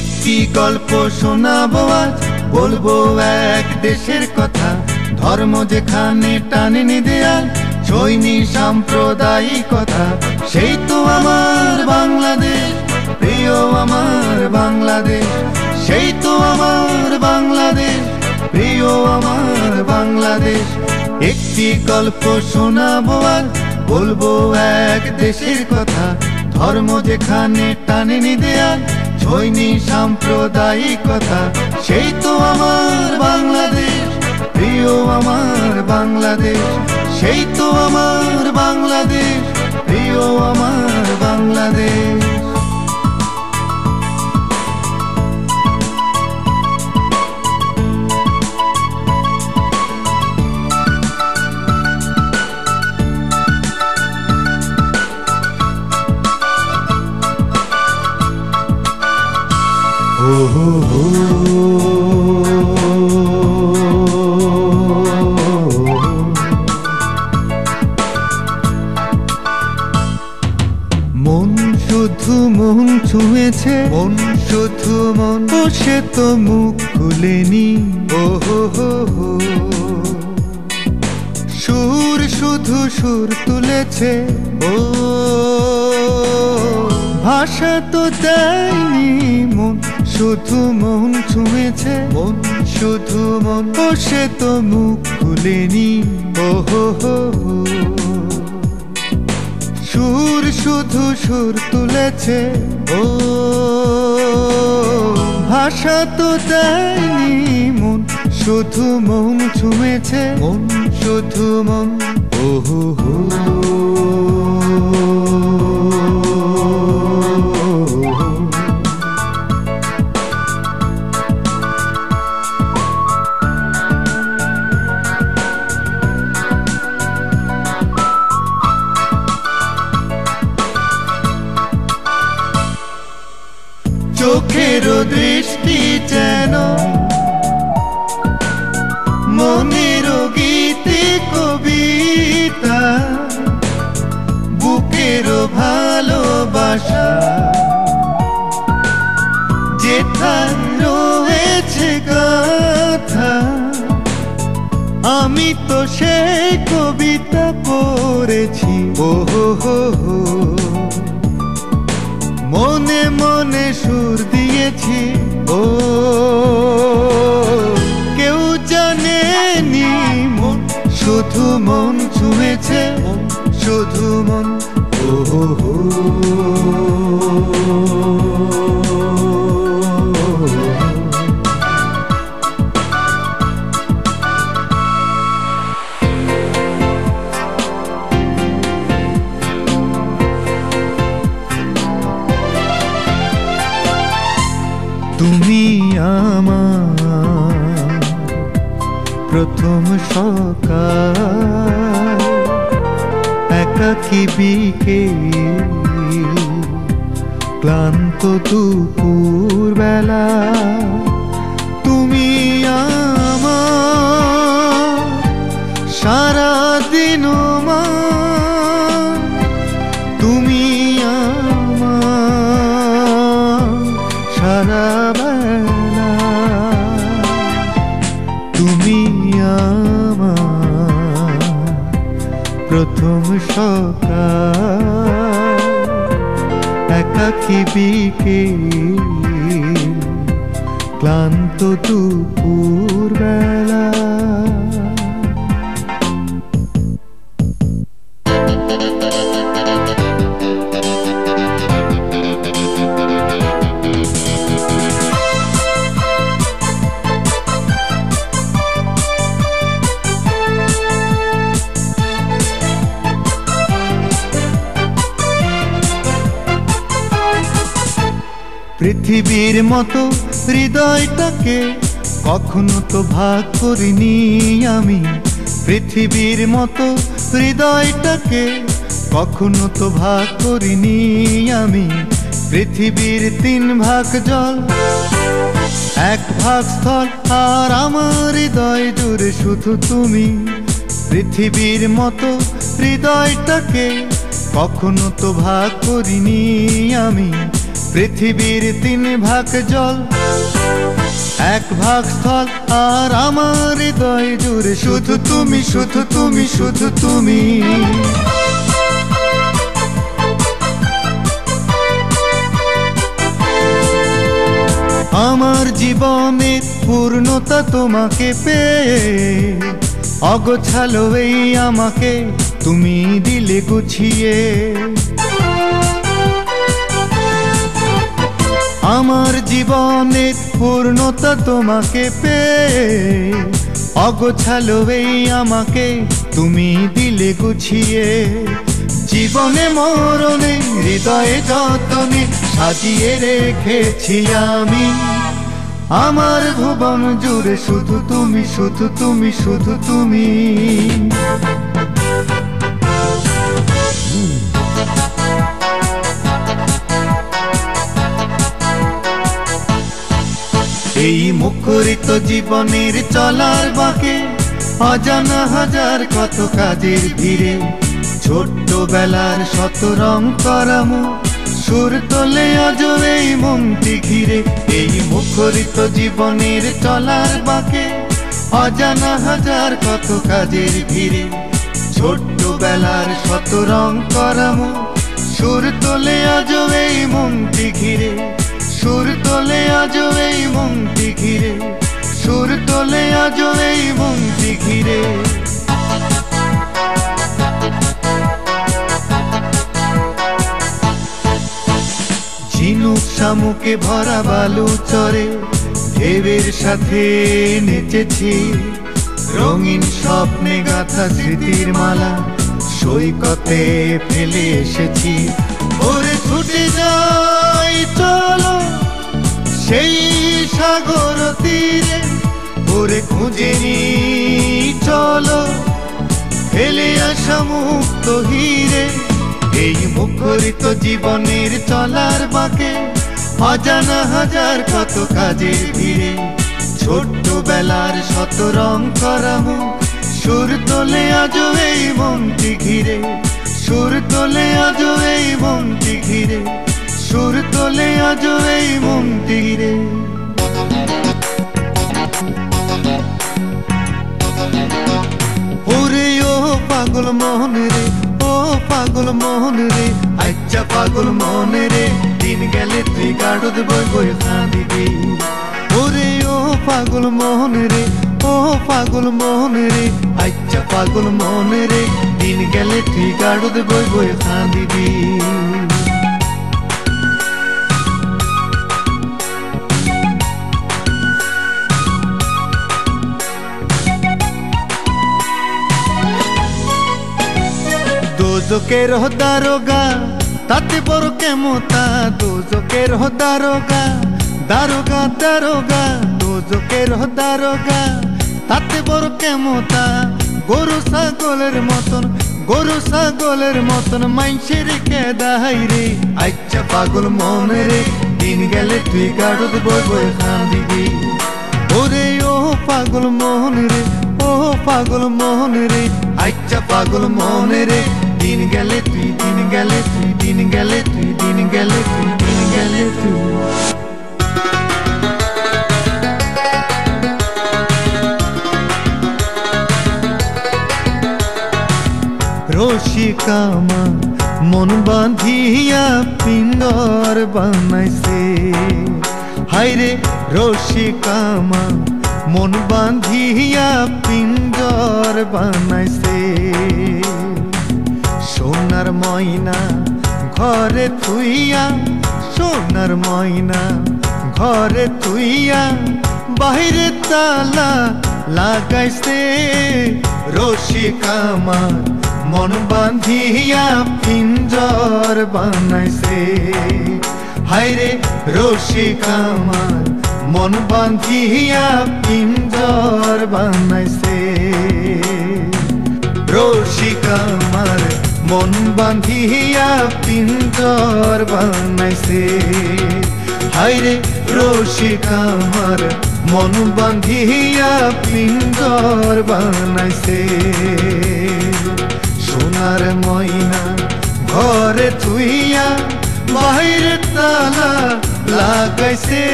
একটি গল্প শোনাবো আজ, বলবো এক দেশের কথা। ধর্ম যেখানে টানেনি দেয়াল, ছইনি সাম্প্রদায়িকতা। সেই তো আমার বাংলাদেশ, প্রিয় আমার বাংলাদেশ। সেই তো আমার বাংলাদেশ, প্রিয় আমার বাংলাদেশ। একটি গল্প শোনাবো আজ, বলবো এক দেশের কথা। ধর্ম যেখানে টানেনি দেয়াল, ছইনি সাম্প্রদায়িকতা। সেই তো আমার বাংলাদেশ, প্রিয় আমার বাংলাদেশ। সেই তো আমার বাংলাদেশ, প্রিয় আমার বাংলাদেশ। মন শুধু মন ছুঁয়েছে, মন শুধু মন, সে তো মুখ খুলেনি। সুর শুধু সুর তুলেছে, ভাষা তো দেয়নি। মন শুধু মন ছুঁয়েছে, মন শুধু মন, সে তো মুখ খুলেনি। সুর শুধু সুর তুলেছে, ভাষা তো দেয়নি। মন শুধু মন ছুঁয়েছে, মন শুধু মন। চোখের দৃষ্টি যেন মনের গীতি কবিতা, বুকের ভালোবাসা যেথায় রয়েছে গাথা। আমি তো সেই কবিতা পড়েছি, মনে মনে সুর দিয়েছি। কেউ জানেনি মন শুধু মন ছুঁয়েছে, মন শুধু মন। তুমি আমার প্রথম সকাল, একাকী বিকেল, ক্লান্ত দুপুর বেলা। তুমি আমার সারাদিন মা, তুমি আমার সারা বেলা। তুমি আমার প্রথম সকাল, একাকী বিকেল, ক্লান্ত দুপুর বেলা। পৃথিবীর মতো হৃদয়টাকে কখনো তো ভাগ করিনি আমি। পৃথিবীর মতো হৃদয়টাকে কখনো তো ভাগ করিনি আমি। পৃথিবীর 3 ভাগ জল, 1 ভাগ স্থল, আর আমার হৃদয় জুড়ে শুধু তুমি। পৃথিবীর মতো হৃদয়টাকে কখনো তো ভাগ করিনি আমি। পৃথিবীর 3 ভাগ জল, 1 ভাগ স্থল, আর আমার হৃদয় জুড়ে শুধু তুমি, শুধু তুমি, শুধু তুমি। আমার জীবনের পূর্ণতা তোমাকে পেয়ে, অগোছালো এই আমাকে তুমি দিলে গুছিয়ে। আমার জীবনের পূর্ণতা তোমাকে পেয়ে, অগোছালো এই আমাকে তুমি দিলে গুছিয়ে। জীবনে মরণে হৃদয়ে যতনে সাজিয়ে রেখেছি আমি, আমার ভুবন জুড়ে শুধু তুমি, শুধু তুমি, শুধু তুমি। এই মুখরিত জীবনের চলার বাঁকে অজানা হাজার কত কাজের ভিড়ে, ছোট্টবেলার শত রং করামো সুর তোলে আজ এই মনটি ঘিরে। এই মুখরিত জীবনের চলার বাঁকে অজানা হাজার কত কাজের ভিড়ে, ছোট্টবেলার শত রং করামো সুর তোলে আজ এই মনটি ঘিরে, সুর তোলে আজ এই মনটি ঘিরে, সুর তোলে আজ এই মনটি ঘিরে। ঝিনুক শামুকে ভরা বালু চরে ঢেউয়ের সাথে নেচেছি, রঙিন স্বপ্নে গাঁথা স্মৃতির মালা সৈকতে ফেলে এসেছি। ওরে ছুটে যাই চলো সেই সাগর তীরে, ওরে খুঁজে নি চলো ফেলে আসা মুক্ত হিরে। এই মুখরিত জীবনের চলার বাঁকে অজানা হাজার কত কাজের ভিড়ে, ছোট্টবেলার শত রং করামো সুর তোলে আজ এই মনটি ঘিরে, সুর তোলে আজ এই মনটি ঘিরে, সুর তোলে আজ এই মনটি ঘিরে। ওরে ও পাগল মন রে, ও পাগল মন রে, আচ্ছা পাগল মন রে, দিন গেলে তুই গাড়দ বই বই কাঁদিবি। ওরে ও পাগল মন রে, ও পাগল মন রে, আচ্ছা পাগল মন রে, দিন গেলে তুই গাড়দ বই বই কাঁদিবি। দোজকের দারোগা তাতে বড় কেমতা, দোজকের দারোগা, দারোগা দারোগা, দোজকের দারোগা তাতে বড় কেমতা। গরু ছাগলের মতন, গরু ছাগলের মতন মাইনষের কেদাই রে, আচ্ছা পাগল মন রে, দিন গেলে তুই গাড়দ বই বই কাঁদিবি। ওরে ও পাগল মন রে, ও পাগল মন রে, আচ্ছা পাগল মন রে, দিন গেলে তুই, দিন গেলে তুই, দিন গেলে তুই, দিন গেলে তুই, দিন গেলে তুই। রসিকামা মন বাঁধিয়া পিঞ্জর বানাইছে, হায়রে রসিকামা মন বাঁধিয়া পিঞ্জর বানাইছে। সোনার ময়না ঘরে থুইয়া, সোনার ময়না ঘরে থুইয়া, বাহিরে তালা লাগাইছে। রসিকামা মন বাঁধিয়া পিঞ্জর বানাইছে, হায়রে রসিকামা মন বাঁধিয়া পিঞ্জর বানাইছে। রসিকামার মন বাঁধিয়া পিঞ্জর বানাইছে, হায়রে রসিকামার মন বাঁধিয়া পিঞ্জর বানাইছে। সোনার ময়না ঘরে থুইয়া, বাহিরে তালা লাগাইছে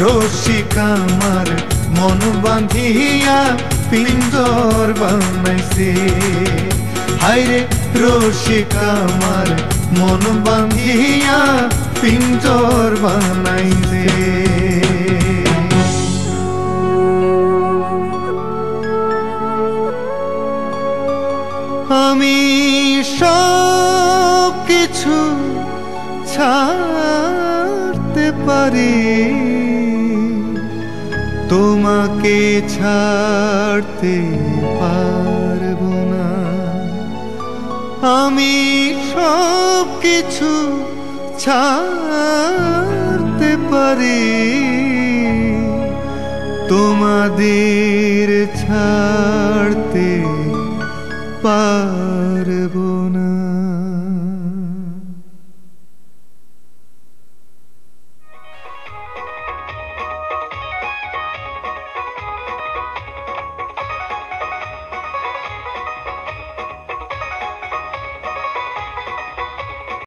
রসিক আমার মন বাঁধিয়া পিঞ্জর বানাইছে হায়রে রসিক আমার মন বাঁধিয়া পিঞ্জর বানাইছে আমি সব কিছু ছাড়তে পারি তোমাকে ছাড়তে পারবো না আমি সব কিছু ছাড়তে পারি তোমাদের ছাড়